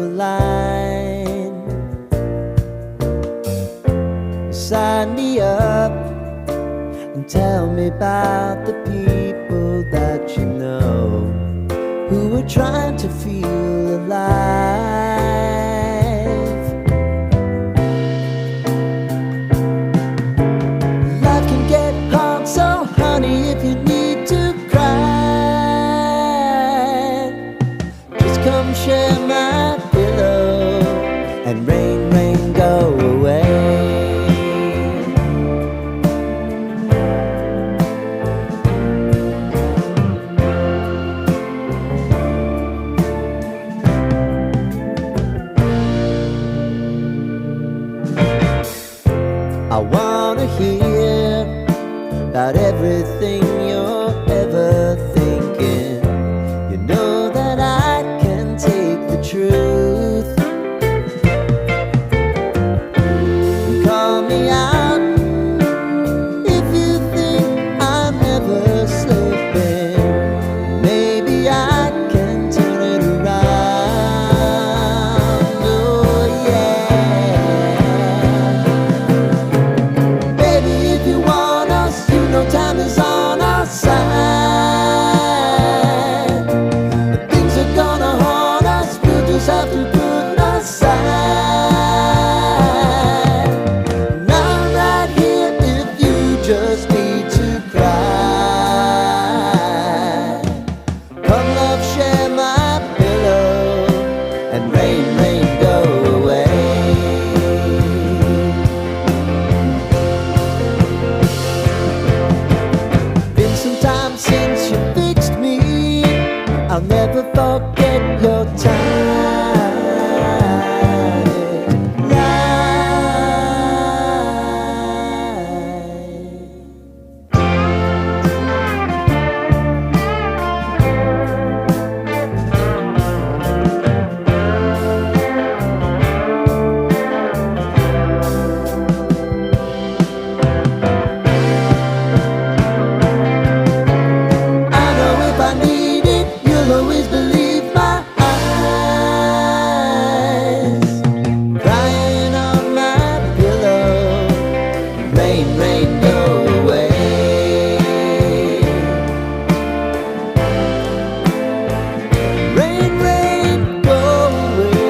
align. Sign me up and tell me about the people that you know who are trying to feel alive. Life can get hard, so honey, if you need to cry, just come share my pillow and rain, rain, go away. I wanna hear about everything you're ever thinking. You know that I can take the truth. Call me out if you think I'm never slipping. Maybe I can turn it around. Oh yeah. Baby, if you want us, you know time is on our side. Things are gonna haunt us, we'll just have to put aside. And I'm right here if you just need to cry. Come love, share my pillow and rain, rain, go away. Been some time since you fixed me, I'll never forget your time. I know if I need it, you'll always believe my eyes. Crying on my pillow, rain, rain, go away. Rain, rain, go away.